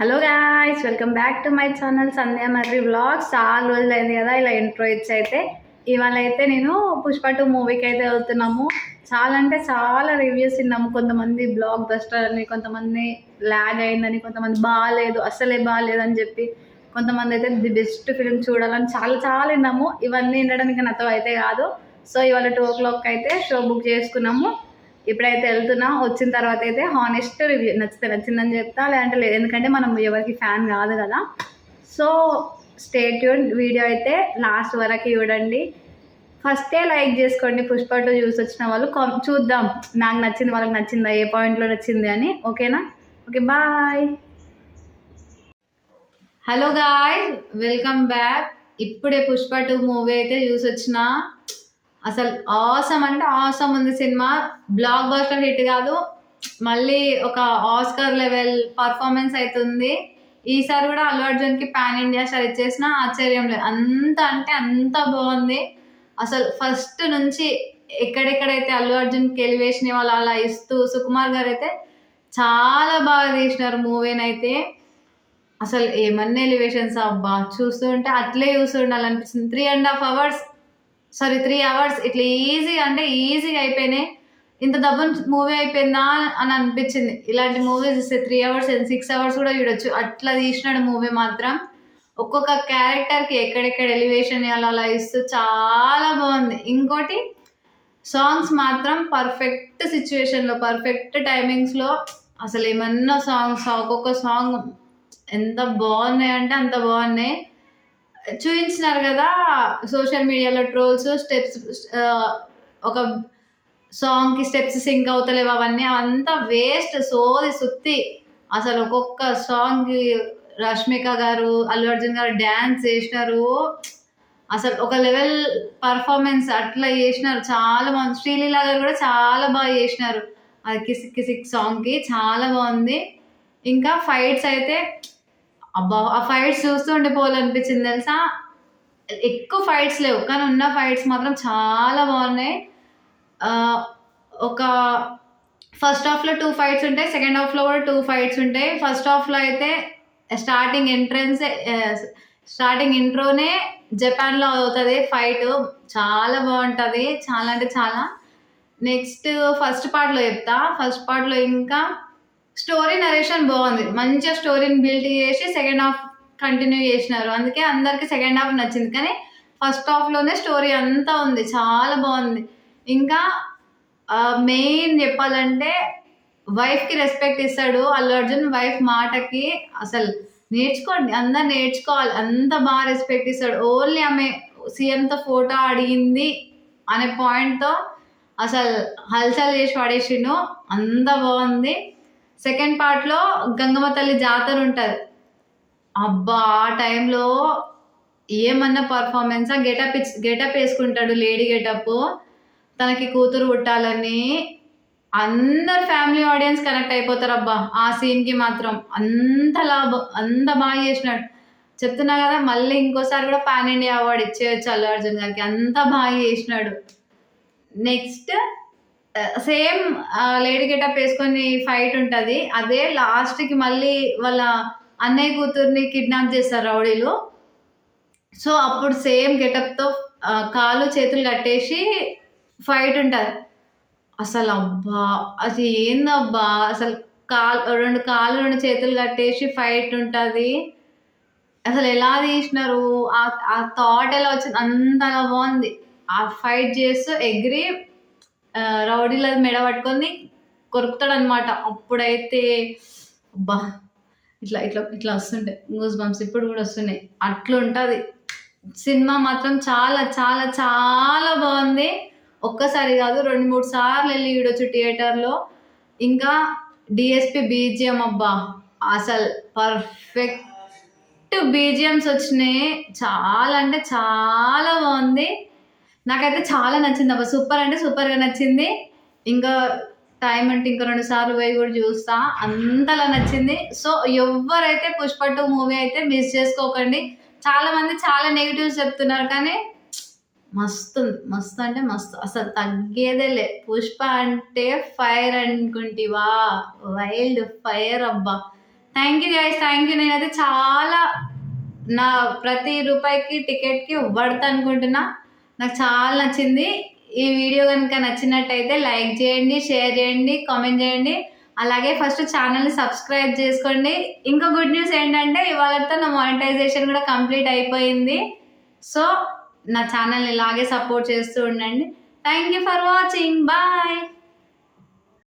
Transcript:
Hello guys, welcome back to my channel Sandhya Marri vlogs. చాలా రోజులైంది కదా ఇలా ఇంట్రో ఇచ్చి. అయితే ఇవాళ అయితే నేను పుష్ప 2 మూవీకి అయితే వెళ్తున్నాము. చాలా అంటే చాలా రివ్యూస్ విన్నాము. కొంతమంది బ్లాక్ బస్టర్ అని, కొంతమంది ల్యాగ్ అయిందని, కొంతమంది బాగాలేదు, అస్సలే బాగాలేదు అని చెప్పి, కొంతమంది అయితే ది బెస్ట్ ఫిల్మ్ చూడాలని చాలా చాలా విన్నాము. ఇవన్నీ వినడానికి నాతో అయితే కాదు. సో ఇవాళ 2 o'clock అయితే షో బుక్ చేసుకున్నాము. ఇప్పుడైతే వెళ్తున్నా. వచ్చిన తర్వాత అయితే హానెస్ట్ రివ్యూ, నచ్చితే నచ్చిందని చెప్తా, లేదంటే లేదు. ఎందుకంటే మనం ఎవరికి ఫ్యాన్ కాదు కదా. So stay tune. వీడియో అయితే లాస్ట్ వరకు చూడండి. ఫస్టే లైక్ చేసుకోండి. పుష్ప 2 చూసి వచ్చిన వాళ్ళు చూద్దాం నాకు నచ్చింది, వాళ్ళకి నచ్చిందా, ఏ పాయింట్లో నచ్చింది అని. ఓకేనా? Okay, bye. Hello guys, welcome back. ఇప్పుడే పుష్ప 2 మూవీ అయితే చూసి వచ్చిన. అసలు ఆసమ్ అంటే ఆసమ్ ఉంది సినిమా. బ్లాక్ బస్టర్ హిట్ కాదు, మళ్ళీ ఒక ఆస్కర్ లెవెల్ పర్ఫార్మెన్స్ అవుతుంది. ఈసారి కూడా అల్లు అర్జున్కి పాన్ ఇండియా స్టార్ ఇచ్చేసిన ఆశ్చర్యం లేదు. అంత అంటే అంత బాగుంది. అసలు ఫస్ట్ నుంచి ఎక్కడెక్కడైతే అల్లు అర్జున్కి ఎలివేషన్ ఇవ్వాలి అలా ఇస్తూ, సుకుమార్ గారు అయితే చాలా బాగా తీసినారు మూవీని అయితే. అసలు ఏమన్నా ఎలివేషన్స్ అబ్బా, చూస్తుంటే అట్లే చూస్తుండాలనిపిస్తుంది. 3.5 hours, సారీ 3 hours ఇట్లా ఈజీగా అంటే ఈజీగా అయిపోయినాయి. ఇంత డబ్బులు మూవీ అయిపోయిందా అని అనిపించింది. ఇలాంటి మూవీస్ ఇస్తే 3 hours అండ్ 6 hours కూడా చూడొచ్చు. అట్లా తీసినాడు మూవీ మాత్రం. ఒక్కొక్క క్యారెక్టర్కి ఎక్కడెక్కడ ఎలివేషన్ అలా ఇస్తూ చాలా బాగుంది. ఇంకోటి, సాంగ్స్ మాత్రం పర్ఫెక్ట్ సిచ్యువేషన్లో, పర్ఫెక్ట్ టైమింగ్స్లో. అసలు ఏమన్నా సాంగ్స్, ఒక్కొక్క సాంగ్ ఎంత బాగున్నాయి అంటే అంత బాగున్నాయి. చూపించినారు కదా సోషల్ మీడియాలో ట్రోల్స్, స్టెప్స్, ఒక సాంగ్కి స్టెప్స్ సింక్ అవుతలేవు, అవన్నీ అంతా వేస్ట్, సోది సుత్తి. అసలు ఒక్కొక్క సాంగ్కి రష్మిక గారు, అల్లు అర్జున్ గారు డ్యాన్స్ చేసినారు. అసలు ఒక లెవెల్ పర్ఫార్మెన్స్ అట్లా చేసినారు. చాలా బాగుంది. శ్రీలీల గారు కూడా చాలా బాగా చేసినారు. అది కిసిక్ కిసిక్ సాంగ్కి చాలా బాగుంది. ఇంకా ఫైట్స్ అయితే అబ్బా, ఆ ఫైట్స్ చూస్తూ ఉండిపోవాలనిపించింది తెలుసా. ఎక్కువ ఫైట్స్ లేవు కానీ ఉన్న ఫైట్స్ మాత్రం చాలా బాగున్నాయి. ఒక ఫస్ట్ హాఫ్లో 2 ఫైట్స్ ఉంటాయి, సెకండ్ హాఫ్లో కూడా 2 ఫైట్స్ ఉంటాయి. ఫస్ట్ హాఫ్లో అయితే స్టార్టింగ్ ఇంట్రోనే జపాన్లో అవుతుంది ఫైట్. చాలా బాగుంటుంది, చాలా అంటే చాలా. నెక్స్ట్ ఫస్ట్ పార్ట్లో చెప్తా. ఫస్ట్ పార్ట్లో ఇంకా స్టోరీ నరేషన్ బాగుంది. మంచిగా స్టోరీని బిల్డ్ చేసి సెకండ్ హాఫ్ కంటిన్యూ చేసినారు. అందుకే అందరికి సెకండ్ హాఫ్ నచ్చింది. కానీ ఫస్ట్ హాఫ్లోనే స్టోరీ అంతా ఉంది, చాలా బాగుంది. ఇంకా మెయిన్ చెప్పాలంటే వైఫ్కి రెస్పెక్ట్ ఇస్తాడు అల్లు అర్జున్. వైఫ్ మాటకి అసలు నేర్చుకోండి, అందరు నేర్చుకోవాలి. అంత బాగా రెస్పెక్ట్ ఇస్తాడు. ఓన్లీ ఆమె సీఎంతో ఫోటో అడిగింది అనే పాయింట్తో అసలు హల్చల్ చేసి పడేసిండు. అంత బాగుంది. సెకండ్ పార్ట్లో గంగమ్మ తల్లి జాతర ఉంటుంది. అబ్బా, ఆ టైంలో ఏమన్నా పర్ఫార్మెన్స్. గెటప్ వేసుకుంటాడు, లేడీ గెటప్. తనకి కూతురు పుట్టాలని అందరు ఫ్యామిలీ ఆడియన్స్ కనెక్ట్ అయిపోతారు. అబ్బా, ఆ సీన్కి మాత్రం అంత బాగా చేసినాడు. చెప్తున్నా కదా, మళ్ళీ ఇంకోసారి కూడా పాన్ ఇండియా అవార్డు ఇచ్చేయచ్చు అల్లు అర్జున్ గారికి, అంత బాగా చేసినాడు. నెక్స్ట్ సేమ్ లేడీ గెటప్ వేసుకొని ఫైట్ ఉంటుంది. అదే లాస్ట్కి మళ్ళీ వాళ్ళ అన్నయ్య కూతుర్ని కిడ్నాప్ చేస్తారు రౌడీలు. సో అప్పుడు సేమ్ గెటప్తో కాళ్ళు చేతులు కట్టేసి ఫైట్ ఉంటుంది. అసలు అబ్బా, అది ఏందబ్బా, అసలు రెండు కాళ్ళు 2 చేతులు కట్టేసి ఫైట్ ఉంటుంది. అసలు ఎలా తీసినారు, ఆ థాట్ ఎలా వచ్చింది, అంతగా బాగుంది. ఆ ఫైట్ చేస్తూ ఎగిరి రౌడీల మెడ పట్టుకొని కొరుకుతాడు అనమాట. అప్పుడైతే అబ్బా, ఇట్లా ఇట్లా ఇట్లా వస్తుండే గూస్ బంప్స్, ఇప్పుడు కూడా వస్తున్నాయి. అట్లుంటుంది సినిమా మాత్రం. చాలా చాలా చాలా బాగుంది. ఒక్కసారి కాదు 2-3 సార్లు వెళ్ళి చూడొచ్చు థియేటర్లో. ఇంకా డిఎస్పి బీజిఎం, అబ్బా అసలు పర్ఫెక్ట్ బీజిఎమ్స్ వచ్చినాయి. చాలా అంటే చాలా బాగుంది. నాకైతే చాలా నచ్చింది అబ్బా, సూపర్ అంటే సూపర్గా నచ్చింది. ఇంకా టైం అంటే ఇంకా 2 సార్లు పోయి కూడా చూస్తా, అంతలా నచ్చింది. సో ఎవరైతే పుష్ప 2 మూవీ అయితే మిస్ చేసుకోకండి. చాలా మంది చాలా నెగిటివ్స్ చెప్తున్నారు కానీ మస్తు మస్తు అంటే మస్తు, అసలు తగ్గేదేలే. పుష్ప అంటే ఫైర్ అనుకుంటివా, వైల్డ్ ఫైర్ అబ్బా. Thank you guys, thank you. నేనైతే చాలా నా ప్రతి రూపాయికి టికెట్కి వర్త్ అనుకుంటున్నా. నాకు చాలా నచ్చింది. ఈ వీడియో కనుక నచ్చినట్టయితే లైక్ చేయండి, షేర్ చేయండి, కామెంట్ చేయండి. అలాగే ఫస్ట్ ఛానల్ని సబ్స్క్రైబ్ చేసుకోండి. ఇంకో గుడ్ న్యూస్ ఏంటంటే ఇవాళతో నా మానిటైజేషన్ కూడా కంప్లీట్ అయిపోయింది. సో నా ఛానల్ని ఇలాగే సపోర్ట్ చేస్తూ ఉండండి. Thank you for watching. Bye.